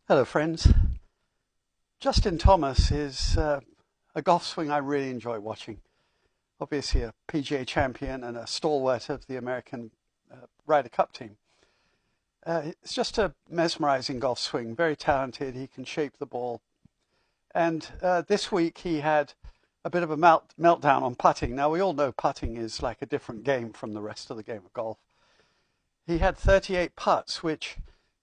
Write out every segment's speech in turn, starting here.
Hello, friends. Justin Thomas is a golf swing I really enjoy watching. Obviously, a PGA champion and a stalwart of the American Ryder Cup team. It's just a mesmerizing golf swing, very talented. He can shape the ball. And this week he had a bit of a meltdown on putting. Now, we all know putting is like a different game from the rest of the game of golf. He had 38 putts, which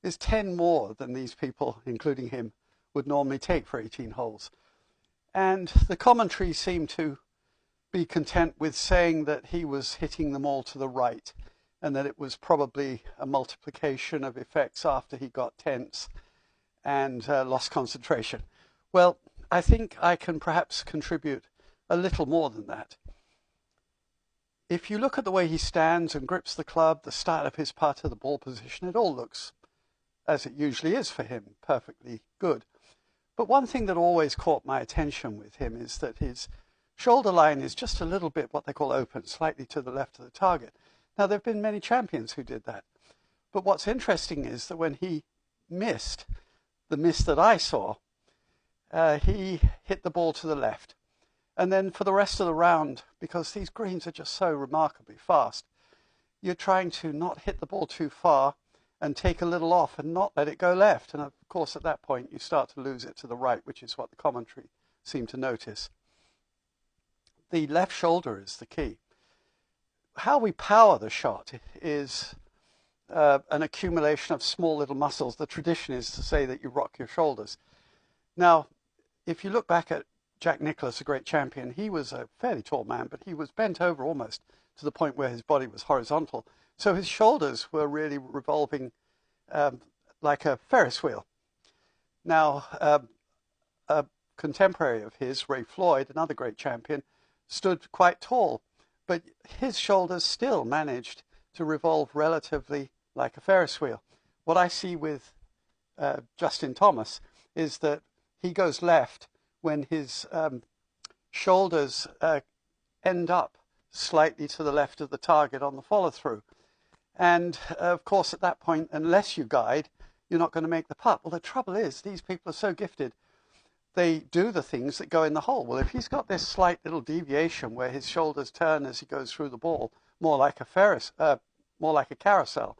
is 10 more than these people, including him, would normally take for 18 holes. And the commentary seemed to be content with saying that he was hitting them all to the right and that it was probably a multiplication of effects after he got tense and lost concentration. Well, I think I can perhaps contribute a little more than that. If you look at the way he stands and grips the club, the style of his putter, the ball position, it all looks, as it usually is for him, perfectly good. But one thing that always caught my attention with him is that his shoulder line is just a little bit what they call open, slightly to the left of the target. Now, there have been many champions who did that. But what's interesting is that when he missed, the miss that I saw, he hit the ball to the left. And then for the rest of the round, because these greens are just so remarkably fast, you're trying to not hit the ball too far and take a little off and not let it go left. And of course, at that point, you start to lose it to the right, which is what the commentary seemed to notice. The left shoulder is the key. How we power the shot is an accumulation of small little muscles. The tradition is to say that you rock your shoulders. Now, if you look back at Jack Nicklaus, a great champion, he was a fairly tall man, but he was bent over almost to the point where his body was horizontal. So his shoulders were really revolving like a Ferris wheel. Now, a contemporary of his, Ray Floyd, another great champion, stood quite tall, but his shoulders still managed to revolve relatively like a Ferris wheel. What I see with Justin Thomas is that he goes left when his shoulders end up slightly to the left of the target on the follow-through. And of course, at that point, unless you guide, you're not going to make the putt. Well, the trouble is, these people are so gifted, they do the things that go in the hole. Well, if he's got this slight little deviation where his shoulders turn as he goes through the ball, more like a carousel,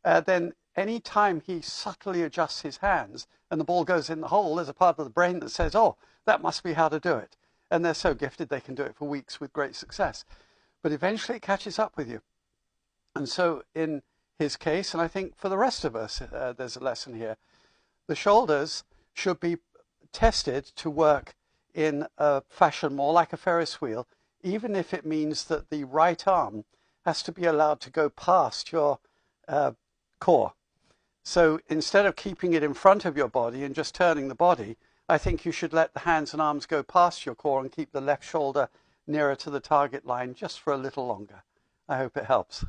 then any time he subtly adjusts his hands and the ball goes in the hole, there's a part of the brain that says, oh, that must be how to do it. And they're so gifted they can do it for weeks with great success. But eventually it catches up with you. And so in his case, and I think for the rest of us, there's a lesson here. The shoulders should be tested to work in a fashion more like a Ferris wheel, even if it means that the right arm has to be allowed to go past your core. So instead of keeping it in front of your body and just turning the body, I think you should let the hands and arms go past your core and keep the left shoulder nearer to the target line just for a little longer. I hope it helps.